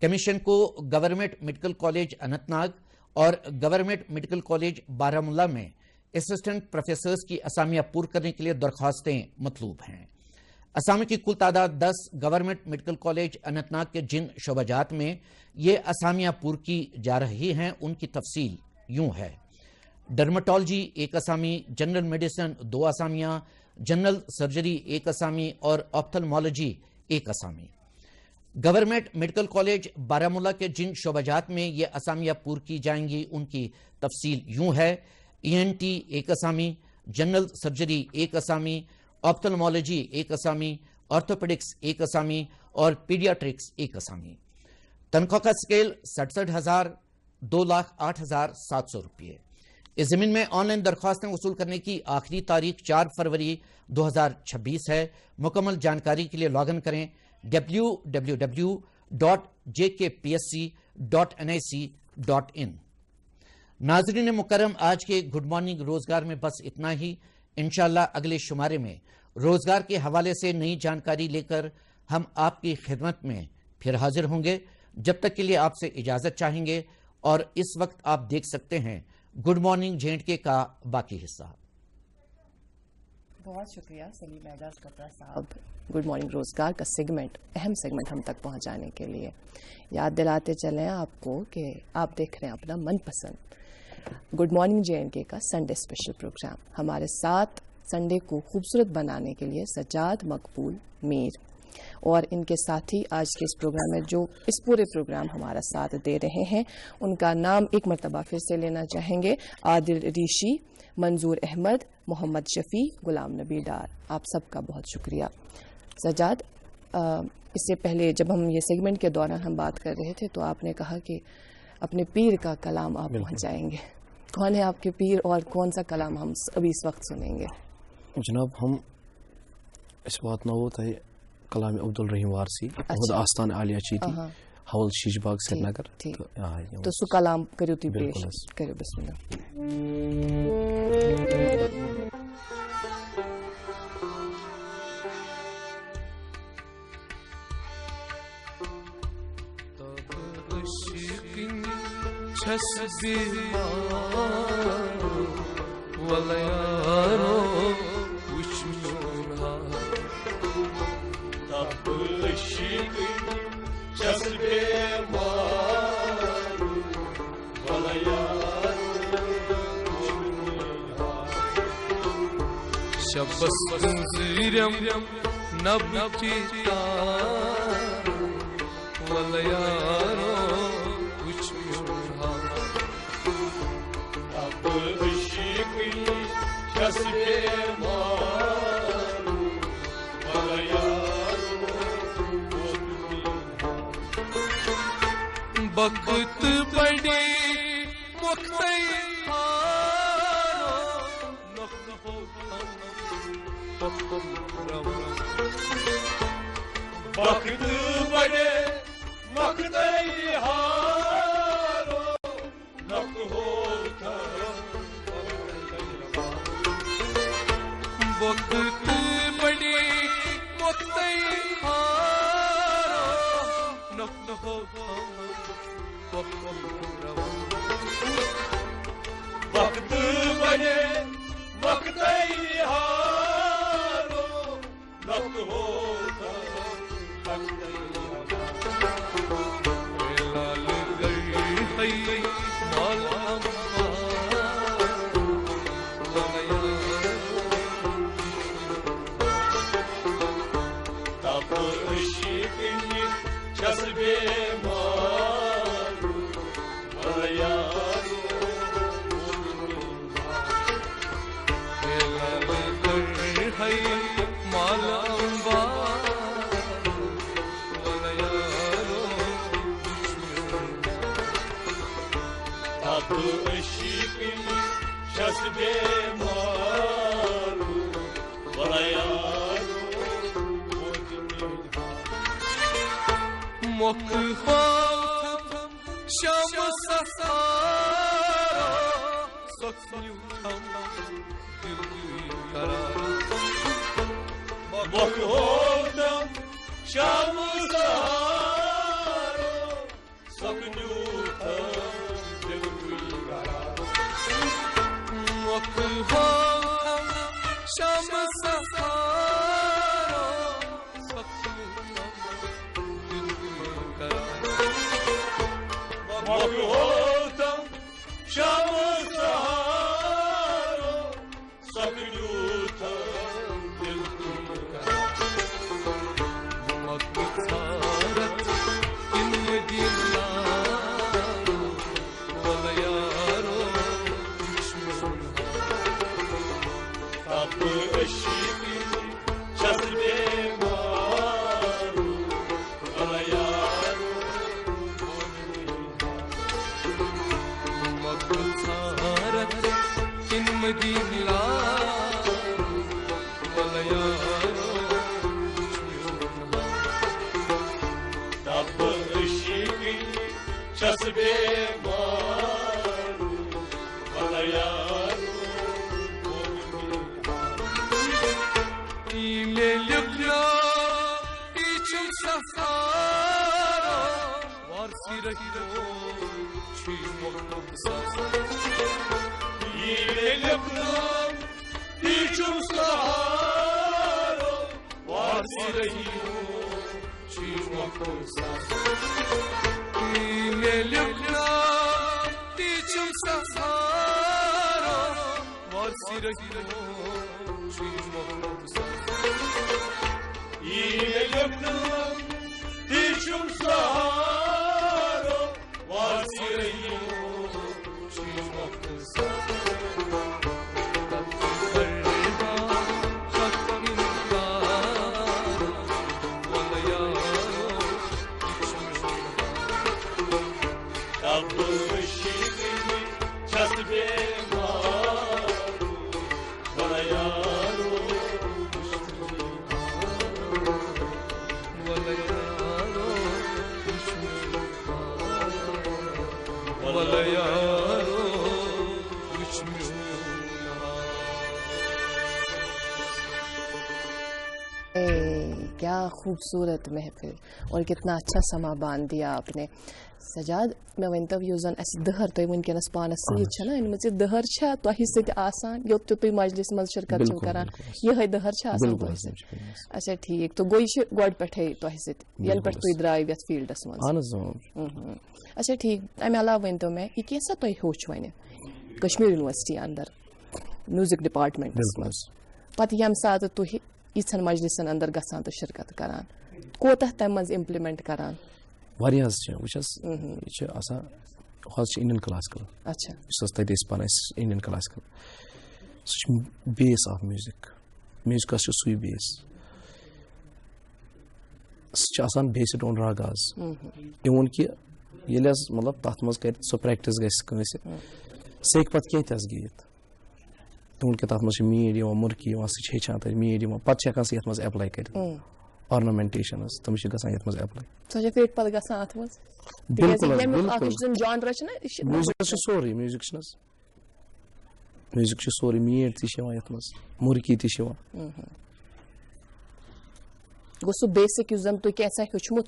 कमीशन को गवर्नमेंट मेडिकल कॉलेज अनंतनाग और गवर्नमेंट मेडिकल कॉलेज बारामुल्ला में असिस्टेंट प्रोफेसर्स की असामियां पूर्ण करने के लिए दरखास्तें मतलूब हैं। असामी की कुल तादाद 10। गवर्नमेंट मेडिकल कॉलेज अनंतनाग के जिन शोबाजात में ये असामियां पूर्ण की जा रही हैं उनकी तफसील यूं है: डर्मेटोलॉजी 1 असामी, जनरल मेडिसिन 2 असामियां, जनरल सर्जरी 1 असामी और ऑप्थल्मोलॉजी 1 असामी। गवर्नमेंट मेडिकल कॉलेज बारामुल्ला के जिन शोबाजात में ये असामियां पूर्ण की जाएंगी उनकी तफसील यूं है: ENT 1 असामी, जनरल सर्जरी 1 असामी, ऑप्थल्मोलॉजी 1 असामी, ऑर्थोपेडिक्स 1 असामी और पीडियाट्रिक्स 1 असामी। तनख्वाह का स्केल 67,000 2,08,700 रुपये। इस जमीन में ऑनलाइन दरख्वास्तें वसूल करने की आखिरी तारीख 4 फरवरी 2026 है। मुकम्मल जानकारी के लिए लॉग इन करें www.jkpsc.nic.in। नाजरीन मुकर्रम, आज के गुड मॉर्निंग रोजगार में बस इतना ही। इंशाअल्लाह अगले शुमारे में रोजगार के हवाले से नई जानकारी लेकर हम आपकी खिदमत में फिर हाजिर होंगे। जब तक के लिए आपसे इजाजत चाहेंगे और इस वक्त आप देख सकते हैं गुड मॉर्निंग J&K का बाकी हिस्सा। बहुत शुक्रिया सलीम एजाज कतरा साहब, गुड मॉर्निंग रोजगार का सेगमेंट, अहम सेगमेंट हम तक पहुंचाने के लिए। याद दिलाते चलें आपको कि आप देख रहे हैं अपना मनपसंद गुड मॉर्निंग J&K का संडे स्पेशल प्रोग्राम। हमारे साथ संडे को खूबसूरत बनाने के लिए सज्जाद, मकबूल, मीर और इनके साथी आज के इस प्रोग्राम में जो इस पूरे प्रोग्राम हमारा साथ दे रहे हैं, उनका नाम एक मरतबा फिर से लेना चाहेंगे। आदिल ऋषि, मंजूर अहमद, मोहम्मद शफी, गुलाम नबी डार, आप सबका बहुत शुक्रिया। सज्जाद, इससे पहले जब हम ये सेगमेंट के दौरान हम बात कर रहे थे तो आपने कहा कि अपने पीर का कलाम आप पहुंचाएंगे। कौन है आपके पीर और कौन सा कलाम हम अभी इस वक्त सुनेंगे? जनाब, हम इस बात ना होता है कलाम अब्दुल रहीम वारसी, आस्तान आलिया चीती, हवल शीशबाग श्रीनगर। तो सु कलाम करियो ती पेश करियो, बिस्मिल्लाह। Şabbas zirem nabtita wala yaro uçmuha ab ışıkı kasbe maru wala yaro bakt bade muktay Baktı bade maktay haro nak hota baktı bade maktay haro nak hota baktı bade maktay haro nak hota Mokhaltam şam sahara saklıtam dil karar Mokhaltam şam sahara saklıtam dil karar Mokhaltam şam sahara saklıtam Mokhaltam şam sahara saklıtam dil karar Mokhaltam inne dillar wala yaro uçmuha Tab ışıkı çazbe maru wala yaro Mokhaltam क्या खूबसूरत महफिल और कितना अच्छा समा बांध दिया आपने सजाद मैं वन तब यूजन अस दहर तुम वनकस पानस सना इन मज दहर तुह आसान यो तुम मजलिस मज शिरकत करान ये दहर अच्छा ठीक तो गो गोड पे तुह यल पे तुम द्राय ये फील्डस मज अच्छा ठीक अमे अलाव वन तो मैं यह कैसा तुम होच वन कश्मीर यूनिवर्सिटी अंदर म्यूजिक डिपार्टमेंट मज पत यम सात तुह यन मजलिसन अंदर गसान तो शिरकत करान कोतः तम मज इम्प्लीमेंट करान इंडियन क्लासिकल अच्छा पान Indian classical base of music म्यूजिकस सुई base based on ragas even कि मतलब तथ मज कर सो प्रैक्टिस गस सेक पत क्या गीत तुम के तथ मज मीड मुर्की हेचान तक मीड पे हेकान मज एप्लाई कर ऑर्नामेंटेशन तम गसान मज एप्लाई बिल्कुल म्यूजिक सोरे म्यूजिक सोरे मीड तक मज मुर्की तक गो सो बेसिक युस जन तुम कैसा हेचमुत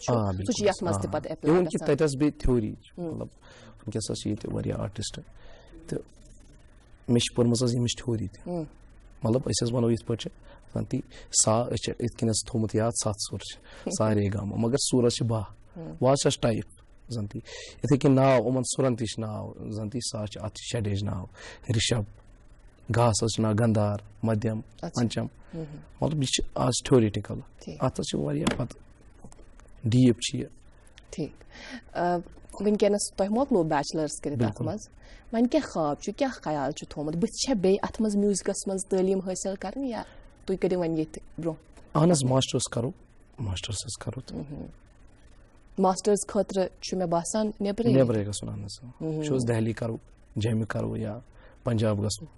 इवन कि तत बे थ्योरी मतलब वनकस आर्टिस्ट तो मे पर्मज यमिश थ्योरी मतलब वनो ये सा इत थोमुत याद 7 सुर सारे गाम मगर सूरस 12 टाइप जन इथे कन नाव उमन सुरन तश नाव जन सा अत शडेज नाव ऋषभ घास नाव गंधार मध्यम पंचम मतलब यह आज थ्योरेटिकल अत पत डीप ठीक वनकस तुम मोकलो बैचलर्स कर वन क्या ख्वाब क्या ख्याल थोमुत बे बे अत मज म्यूजिकस मज तालीम हासिल कर या तुम करो वन ये ब्रो अहन मास्टर्स करो मास्टर्स करो मास्टर्स खतर मे बासान नेबरे गो दहली करो जम्मू करो या पंजाब गो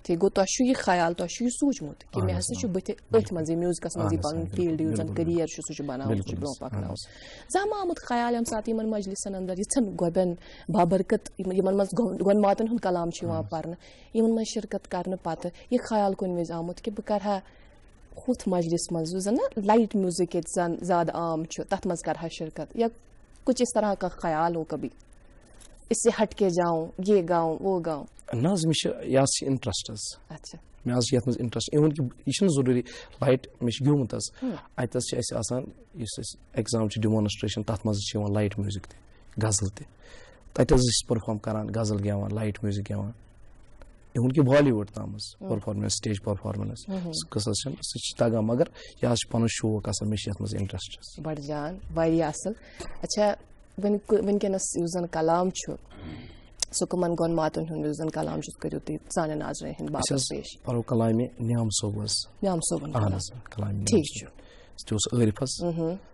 ठीक गो तुह यह ख्याल तुह यह सोचमुत कि मे हसा बुत मज म्यूजिकस मज पन फील्ड यूजन करियर सह बनान ब्रो पकन जम आमुत ख्याल यम सात इन मजलिसन अंदर यन गोबन बाबरकत इन मज गोनमातन हुंद कलाम पर्न इन मज शिरकत कर पत यह ख्याल कुन वज आमुत कि बह कर हुथ मजलिस मज जन लाइट म्यूजिक जन ज्यादा आम तथ मज कर शिरकत या कुछ इस तरह का ख्याल हो कभी इससे हट के जाऊं ये गाऊं वो गाऊं नाज मे इंटरेस्ट अच्छा मे आज ये इंटरेस्ट इवन कि यह जरूरी लाइट मे ग्योमुत अत एग्जाम डेमोन्स्ट्रेशन तथ मज लाइट म्यूजिक गजल तत परफॉर्म करान गजल गेवान लाइट म्यूजिक गेवान इवन कि बॉलीवुड तम परफॉर्मेंस स्टेज परफॉर्मेंस सह तगान मगर यह पन शौक मे मज इंटरेस्ट बड़ जान वारिया असल अच्छा वनकस जन कलाम सह कमन गोन मातन हुन जन कलाम करो तुम सान नाजर हिंद बात पेश परो कलाम न्याम सोबन कलाम ठीक आरिफस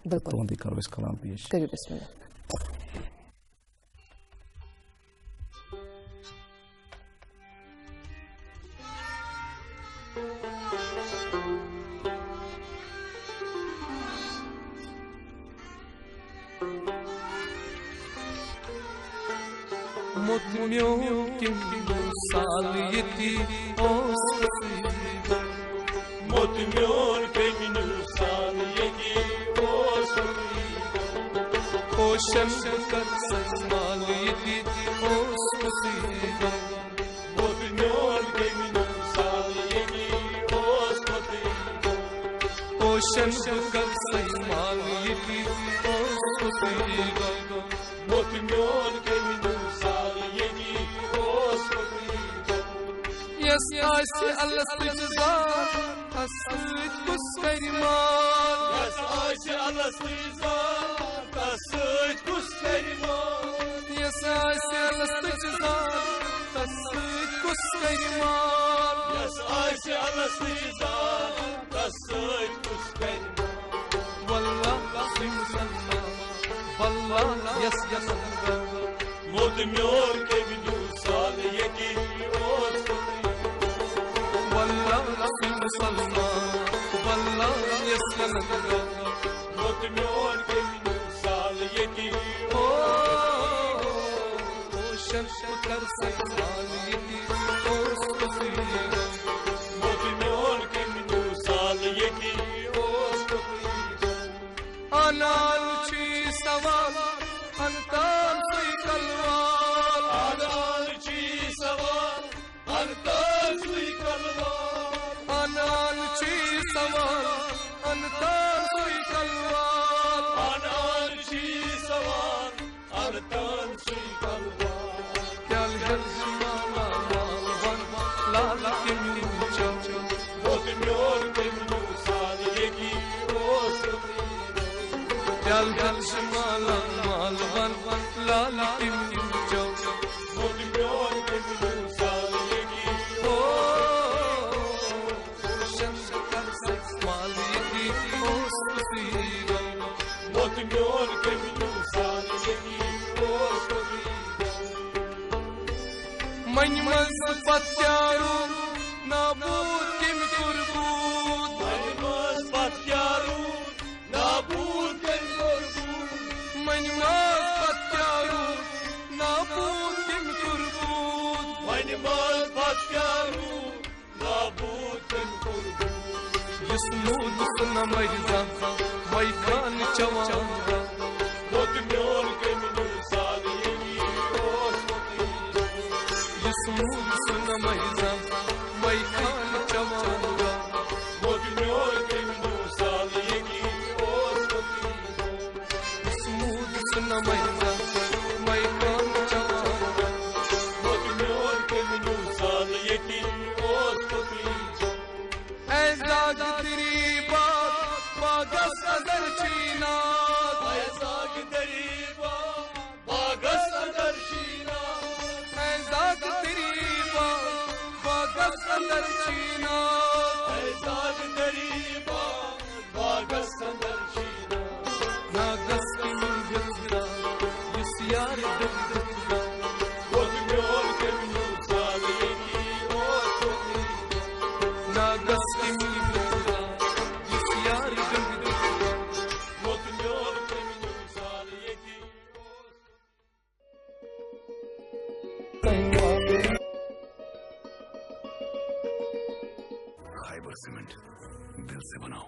बिल्कुल तुंदे करो कलाम पेश करो बिस्मिल्लाह ओशन कर सैमाल यकी ओस कुसीगा Modnyon geminin saliyeki os kotiga ocean कर सैमाल यकी ओस कुसीगा Modnyon geminin saliyeki os kotiga Yes, I see Allah stijzar Asit kus karimal Yas ayşe alastizar Tasıç kus keriman Yes, I see Allah stijzar Asit kus karimal Yas ayşe alastizar Tasıç kus keriman Wallah simsallah Wallah yes yes Modnyon geminin saliyeki os kotiga Wallah simsallah Wallah yes yes Modnyon geminin saliyeki ocean कर सैमाल यकी ओस कुसीगा Modnyon geminin saliyeki os kotiga Anan chi saval Antan sui kalwal Analci savar Antal sui kalvar Anan chi saval Antan sui kalwal Analci savar Antal sui kalvar Kyal hal shimala malvan Lala kimin chau Modnyon geminin saliyeki os kotiga Kyal hal shimala malvan Lala kimin chau Modnyon geminin saliyeki Ocean kar saimal yaki os kusiga Modnyon geminin saliyeki os kotiga Manymaz patyaru nabud kim kurbud Manymaz patyaru Nabud ken korbud Manymaz patyaru nabud kim kurbud Manymaz patyaru Nabud ken korbud Yasmud sunamayza Maykan çavanga Modnyon geminin saliyeki os kotiga Yasmud sunamayza Maykan çavanga Modnyon geminin saliyeki os kotiga Yasmud sunamayza Maykan çavanga Modnyon geminin saliyeki os kotiga Ezdag teri baat Bagas azar çiğnat Ayazag deriba Bagas adar şina Ezdag teri baat Bagas azar çiğnat Ayazag deriba Bagas adar şina Nagas kimin gızda Yüsyar gızda Modnyon geminin saliyeki os kotiga Nagas kimin gızda Yüsyar gızda Modnyon geminin saliyeki fibre cement दिल से बनाओ